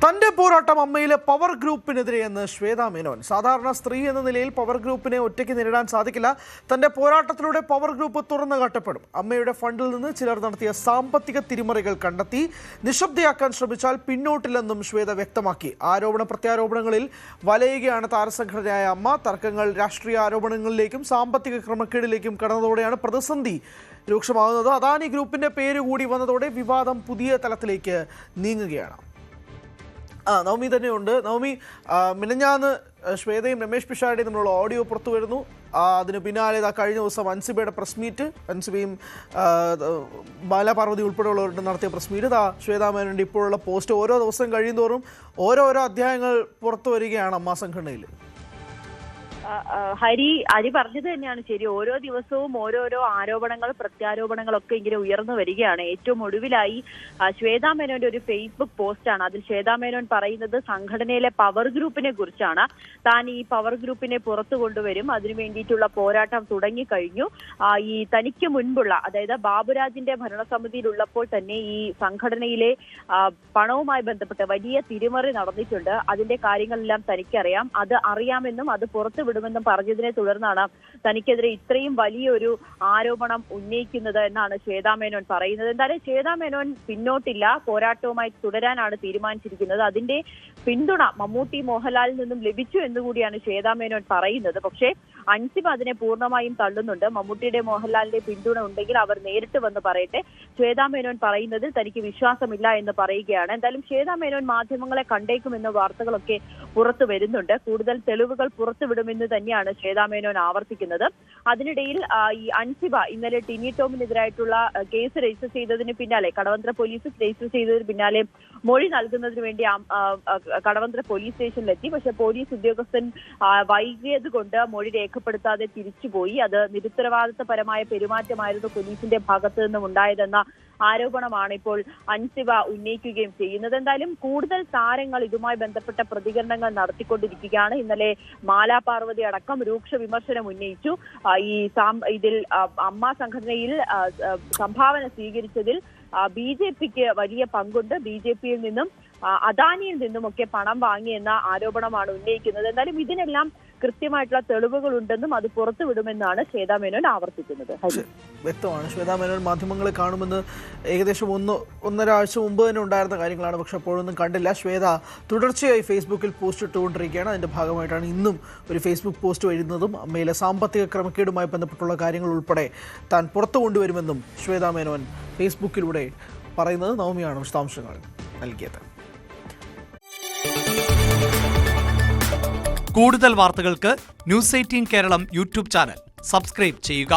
തന്റെ പോരാട്ടം അമ്മയിലെ പവർ ഗ്രൂപ്പിനെതിരെയെന്ന് ശ്വേതാ മേനോൻ. സാധാരണ സ്ത്രീ എന്ന നിലയിൽ പവർ ഗ്രൂപ്പിനെ ഒറ്റയ്ക്ക് നേരിടാൻ സാധിക്കില്ല. തന്റെ പോരാട്ടത്തിലൂടെ പവർ ഗ്രൂപ്പ് തുറന്നു കാട്ടപ്പെടും. അമ്മയുടെ ഫണ്ടിൽ നിന്ന് ചിലർ നടത്തിയ സാമ്പത്തിക തിരിമറികൾ കണ്ടെത്തി നിശബ്ദയാക്കാൻ ശ്രമിച്ചാൽ പിന്നോട്ടില്ലെന്നും ശ്വേത വ്യക്തമാക്കി. ആരോപണ പ്രത്യാരോപണങ്ങളിൽ വലയുകയാണ് താരസംഘടനയായ അമ്മ. തർക്കങ്ങൾ രാഷ്ട്രീയ ആരോപണങ്ങളിലേക്കും സാമ്പത്തിക ക്രമക്കേടിലേക്കും കടന്നതോടെയാണ് പ്രതിസന്ധി രൂക്ഷമാകുന്നത്. അദാനി ഗ്രൂപ്പിന്റെ പേര് കൂടി വന്നതോടെ വിവാദം പുതിയ തലത്തിലേക്ക് നീങ്ങുകയാണ്. നവമി തന്നെയുണ്ട്. നവമി, മിനിഞ്ഞാന്ന് ശ്വേതയും രമേഷ് പിഷാരടിയും തമ്മിലുള്ള ഓഡിയോ പുറത്തു വരുന്നു. അതിന് പിന്നാലെ കഴിഞ്ഞ ദിവസം അൻസിബയുടെ പ്രസ് മീറ്റ്, അൻസിബയും ബാലപാർവതി ഉൾപ്പെടെയുള്ളവർ നടത്തിയ പ്രസ് മീറ്റ്, ശ്വേതാ മേനോന്റെ ഇപ്പോഴുള്ള പോസ്റ്റ്, ഓരോ ദിവസം കഴിയുന്തോറും ഓരോരോ അധ്യായങ്ങൾ പുറത്തു വരികയാണ് അമ്മ സംഘടനയിൽ. ഹരി പറഞ്ഞത് തന്നെയാണ് ശരി. ഓരോ ദിവസവും ഓരോരോ ആരോപണങ്ങൾ പ്രത്യാരോപണങ്ങളൊക്കെ ഇങ്ങനെ ഉയർന്നു വരികയാണ്. ഏറ്റവും ഒടുവിലായി ശ്വേതാ മേനോന്റെ ഒരു ഫേസ്ബുക്ക് പോസ്റ്റാണ്. അതിൽ ശ്വേതാ മേനോൻ പറയുന്നത് സംഘടനയിലെ പവർ ഗ്രൂപ്പിനെ കുറിച്ചാണ്. താൻ ഈ പവർ ഗ്രൂപ്പിനെ പുറത്തു കൊണ്ടുവരും, അതിനു വേണ്ടിയിട്ടുള്ള പോരാട്ടം തുടങ്ങിക്കഴിഞ്ഞു. ഈ തനിക്ക് മുൻപുള്ള, അതായത് ബാബുരാജിന്റെ ഭരണസമിതിയിലുള്ളപ്പോൾ തന്നെ ഈ സംഘടനയിലെ പണവുമായി ബന്ധപ്പെട്ട് വലിയ തിരിമറി നടന്നിട്ടുണ്ട്. അതിന്റെ കാര്യങ്ങളെല്ലാം തനിക്കറിയാം. അത് അറിയാമെന്നും അത് പുറത്തു വിടുമെന്നും പറഞ്ഞതിനെ തുടർന്നാണ് തനിക്കെതിരെ ഇത്രയും വലിയൊരു ആരോപണം ഉന്നയിക്കുന്നത് എന്നാണ് ശ്വേതാ മേനോൻ പറയുന്നത്. എന്തായാലും ശ്വേതാ മേനോൻ പിന്നോട്ടില്ല, പോരാട്ടവുമായി തുടരാനാണ് തീരുമാനിച്ചിരിക്കുന്നത്. അതിന്റെ പിന്തുണ മമ്മൂട്ടി മോഹൻലാലിൽ നിന്നും ലഭിച്ചു എന്നുകൂടിയാണ് ശ്വേതാ മേനോൻ പറയുന്നത്. പക്ഷേ അൻസിബ അതിനെ പൂർണ്ണമായും തള്ളുന്നുണ്ട്. മമ്മൂട്ടിയുടെ മോഹൻലാലിന്റെ പിന്തുണ ഉണ്ടെങ്കിൽ അവർ നേരിട്ട് വന്ന് പറയട്ടെ. ശ്വേതാ മേനോൻ പറയുന്നതിൽ തനിക്ക് വിശ്വാസമില്ല എന്ന് പറയുകയാണ്. എന്തായാലും ശ്വേതാ മേനോൻ മാധ്യമങ്ങളെ കണ്ടേക്കുമെന്ന വാർത്തകളൊക്കെ പുറത്തു വരുന്നുണ്ട്. കൂടുതൽ തെളിവുകൾ പുറത്തുവിടുമെന്ന് തന്നെയാണ് ശ്വേതാ മേനോൻ ആവർത്തിക്കുന്നത്. അതിനിടയിൽ ഈ അൻസിബ ഇന്നലെ ടിനി ടോമിനെതിരായിട്ടുള്ള കേസ് രജിസ്റ്റർ ചെയ്തതിന് പിന്നാലെ, കടവന്ത്ര പോലീസ് രജിസ്റ്റർ ചെയ്തതിന് പിന്നാലെ മൊഴി നൽകുന്നതിന് വേണ്ടി കടവന്ത്ര പോലീസ് സ്റ്റേഷനിലെത്തി. പക്ഷെ പോലീസ് ഉദ്യോഗസ്ഥൻ വൈകിയത് കൊണ്ട് മൊഴി രേഖപ്പെടുത്താതെ തിരിച്ചുപോയി. അത് നിരുത്തരവാദിത്തപരമായ പെരുമാറ്റമായിരുന്നു പോലീസിന്റെ ഭാഗത്തു നിന്നും ഉണ്ടായതെന്ന ആരോപണമാണ് ഇപ്പോൾ അൻസിബ ഉന്നയിക്കുകയും ചെയ്യുന്നത്. എന്തായാലും കൂടുതൽ താരങ്ങൾ ഇതുമായി ബന്ധപ്പെട്ട പ്രതികരണങ്ങൾ നടത്തിക്കൊണ്ടിരിക്കുകയാണ്. ഇന്നലെ മാലാപാർവതി അടക്കം രൂക്ഷ വിമർശനം ഉന്നയിച്ചു. ഇതിൽ അമ്മ സംഘടനയിൽ സംഭാവന സ്വീകരിച്ചതിൽ BJPക്ക് വലിയ പങ്കുണ്ട്, BJPയിൽ നിന്നും അദാനിയിൽ നിന്നുമൊക്കെ പണം വാങ്ങിയെന്ന ആരോപണമാണ് ഉന്നയിക്കുന്നത്. എന്തായാലും ഇതിനെല്ലാം കൃത്യമായിട്ടുള്ള തെളിവുകൾ ഉണ്ടെന്നും അത് പുറത്തുവിടുമെന്നാണ് ശ്വേതാ മേനോൻ ആവർത്തിക്കുന്നത്. വ്യക്തമാണ്, ശ്വേതാ മേനോൻ മാധ്യമങ്ങളെ കാണുമെന്ന് ഏകദേശം ഒന്നര ആഴ്ച മുമ്പ് തന്നെ ഉണ്ടായിരുന്ന കാര്യങ്ങളാണ്. പക്ഷെ അപ്പോഴൊന്നും കണ്ടില്ല. ശ്വേത തുടർച്ചയായി ഫേസ്ബുക്കിൽ പോസ്റ്റ് ഇട്ടുകൊണ്ടിരിക്കുകയാണ്. അതിന്റെ ഭാഗമായിട്ടാണ് ഇന്നും ഒരു ഫേസ്ബുക്ക് പോസ്റ്റ് വരുന്നതും. അമ്മയിലെ സാമ്പത്തിക ക്രമക്കേടുമായി ബന്ധപ്പെട്ടുള്ള കാര്യങ്ങൾ ഉൾപ്പെടെ താൻ പുറത്തു കൊണ്ടുവരുമെന്നും ശ്വേതാ മേനോൻ ഫേസ്ബുക്കിലൂടെ പറയുന്നത്. നവമിയാണ് വിശദാംശങ്ങൾ നൽകിയത്. കൂടുതൽ വാർത്തകൾക്ക് news 18 Keralam YouTube channel subscribe ചെയ്യുക.